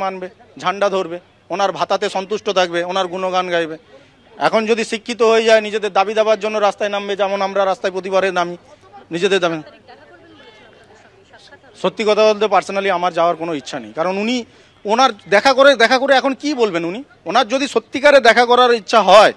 মানবে, ঝান্ডা ধরবে, ওনার ভাতাতে সন্তুষ্ট থাকবে, ওনার গুণগান গাইবে। এখন যদি শিক্ষিত হয়ে যায় নিজেদের দাবি দাবার জন্য রাস্তায় নামবে, যেমন আমরা রাস্তায় প্রতিবারে নামি নিজেদের দাবি। সত্যি কথা বলতে পার্সোনালি আমার যাওয়ার কোনো ইচ্ছা নেই, কারণ উনি ওনার দেখা করে এখন কি বলবেন উনি? ওনার যদি সত্যিকারে দেখা করার ইচ্ছা হয়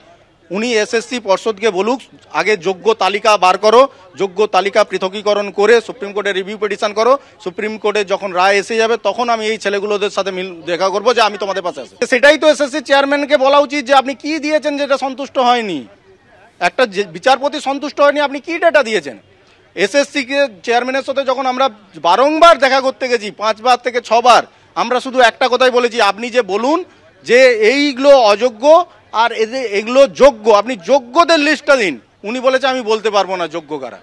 উনি এসএসসি পর্ষদকে বলুক আগে যোগ্য তালিকা বার করো, যোগ্য তালিকা পৃথকীকরণ করে সুপ্রিম কোর্টে রিভিউ পিটিশন করো, সুপ্রিম কোর্টে যখন রায় এসে যাবে তখন আমি এই ছেলেগুলোদের সাথে দেখা করবো যে আমি তোমাদের পাশে আছি। সেটাই তো এসএসসি চেয়ারম্যানকে বলা উচিত যে আপনি কি দিয়েছেন যেটা সন্তুষ্ট হয়নি, একটা বিচারপতি সন্তুষ্ট হয়নি, আপনি কি ডেটা দিয়েছেন? এসএসসি কে চেয়ারম্যানের সাথে যখন আমরা বারংবার দেখা করতে গেছি, 5 বার থেকে 6 বার, আমরা শুধু একটা কথাই বলেছি আপনি যে বলুন যে এইগুলো অযোগ্য আর এগুলো যোগ্য, আপনি যোগ্যদের লিস্টটা দিন। উনি বলেছে আমি বলতে পারবো না যোগ্য কারা।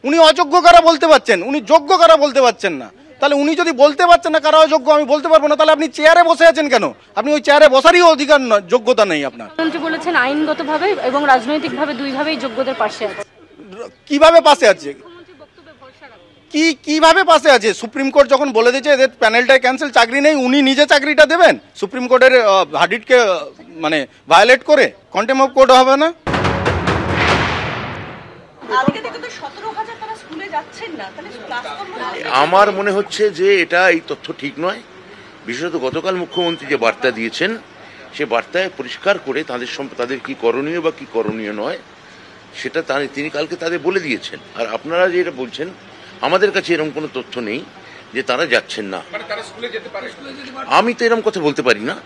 উনি অযোগ্য কারা বলতে পারছেন, উনি যোগ্য কারা বলতে পারছেন না। তাহলে উনি যদি বলতে পারছেন না কারা অযোগ্য আমি বলতে পারবো না, তাহলে আপনি চেয়ারে বসে আছেন কেন? আপনি ওই চেয়ারে বসারই অধিকার যোগ্যতা নেই আপনার। মন্ত্রী বলেছেন আইনগতভাবে এবং রাজনৈতিকভাবে দুইভাবেই যোগ্যদের পাশে আছে। কিভাবে পাশে আছে? কিভাবে পাশে আছে? সুপ্রিম কোর্ট যখন বলে দিয়েছে এদের প্যানেলটায় ক্যান্সেল, চাকরি নেই, উনি নিজে চাকরিটা দেবেন সুপ্রিম কোর্টের ভার্ডিক্টকে মানে ভায়োলেট করে? কন্টেম্প অফ কোর্ট হবে না? আমার মনে হচ্ছে যে এটা এই তথ্য ঠিক নয়। বিশেষত গতকাল মুখ্যমন্ত্রী যে বার্তা দিয়েছেন সে বার্তায় পরিষ্কার করে তাদের কি করণীয় বা কি করণীয় নয় সেটা তিনি কালকে তাদের বলে দিয়েছেন। আর আপনারা যেটা বলছেন আমাদের কাছে এরকম কোনো তথ্য নেই যে তারা যাচ্ছেন না। আমি তো এরকম কথা বলতে পারি না।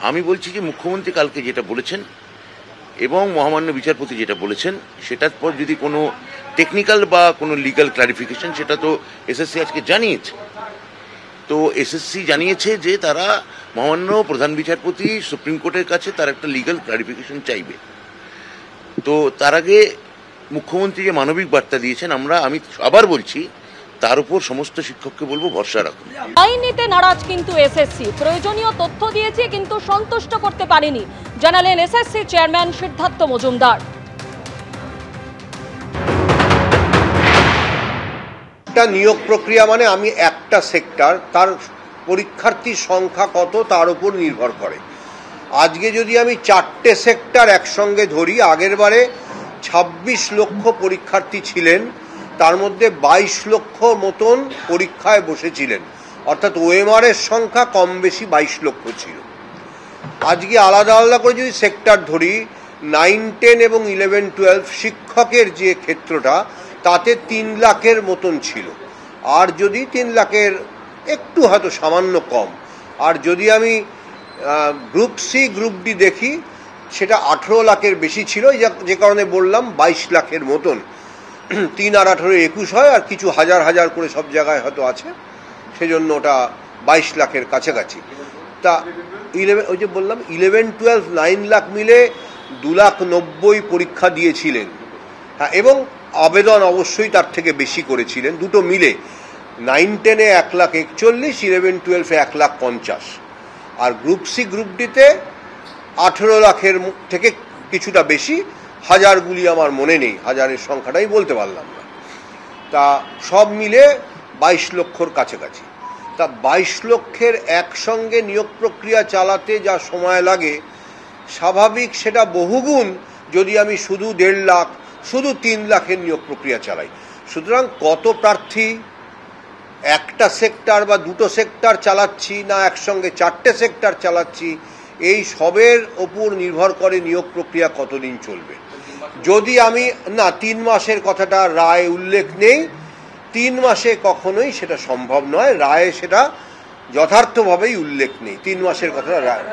আমি বলছি যে মুখ্যমন্ত্রী কালকে যেটা বলেছেন এবং মহামান্য বিচারপতি যেটা বলেছেন সেটার পর যদি কোনো টেকনিক্যাল বা কোনো লিগ্যাল ক্লারিফিকেশন, সেটা তো এসএসসি আজকে জানিয়েছে। তো এসএসসি জানিয়েছে যে তারা মহামান্য প্রধান বিচারপতি সুপ্রিম কোর্টের কাছে তার একটা লিগ্যাল ক্লারিফিকেশন চাইবে। তো তার আগে মুখ্যমন্ত্রী যে মানবিক বার্তা দিয়েছেন আমি আবার বলছি তার উপর সমস্ত শিক্ষককে বলবো ভরসা রাখুন। আইন নিতে নারাজ কিন্তু এসএসসি, প্রয়োজনীয় তথ্য দিয়েছে কিন্তু সন্তুষ্ট করতে পারেনি, জানালেন এসএসসি চেয়ারম্যান সিদ্ধার্থ মজুমদার। একটা নিয়োগ প্রক্রিয়া মানে আমি একটা সেক্টর, তার পরীক্ষার্থীর সংখ্যা কত তার উপর নির্ভর করে। আজকে যদি আমি 4টে সেক্টর একসঙ্গে ধরি, আগের বারে 26 লক্ষ পরীক্ষার্থী ছিলেন, তার মধ্যে 22 লক্ষ মতন পরীক্ষায় বসেছিলেন, অর্থাৎ ওএমআর এর সংখ্যা কম বেশি 22 লক্ষ ছিল। আজকে আলাদা আলাদা করে যদি সেক্টর ধরি, 9, 10 এবং 11, 12 শিক্ষকের যে ক্ষেত্রটা তাতে 3 লাখের মতন ছিল, আর যদি 3 লাখের একটু হয়তো সামান্য কম। আর যদি আমি গ্রুপ সি গ্রুপ ডি দেখি সেটা 18 লাখের বেশি ছিল, যে কারণে বললাম 22 লাখের মতন। 3 আর 18 21 হয়, আর কিছু হাজার হাজার করে সব জায়গায় হয়তো আছে, সেজন্য ওটা 22 লাখের কাছাকাছি। তা 11 ওই যে বললাম 11, 12 9 লাখ মিলে 2,90,000 পরীক্ষা দিয়েছিলেন। হ্যাঁ, এবং আবেদন অবশ্যই তার থেকে বেশি করেছিলেন, দুটো মিলে 9, 10-এ 1,41,000, 11, 12-এ 1,50,000, আর গ্রুপ সি গ্রুপ ডিতে 18 লাখের থেকে কিছুটা বেশি, হাজারগুলি আমার মনে নেই, হাজারের সংখ্যাটাই বলতে পারলাম না। তা সব মিলে 22 লক্ষর কাছাকাছি। তা 22 লক্ষের একসঙ্গে নিয়োগ প্রক্রিয়া চালাতে যা সময় লাগে স্বাভাবিক সেটা বহুগুণ যদি আমি শুধু 1.5 লাখ, শুধু 3 লাখের নিয়োগ প্রক্রিয়া চালাই। সুতরাং কত প্রার্থী, একটা সেক্টর বা দুটো সেক্টর চালাচ্ছি না একসঙ্গে 4টে সেক্টর চালাচ্ছি, এই সবের ওপর নির্ভর করে নিয়োগ প্রক্রিয়া কতদিন চলবে। যদি আমি না 3 মাসের কথাটা রায় উল্লেখ নেই, 3 মাসে কখনোই সেটা সম্ভব নয়, রায়ে সেটা যথার্থভাবেই উল্লেখ নেই 3 মাসের কথাটা রায়।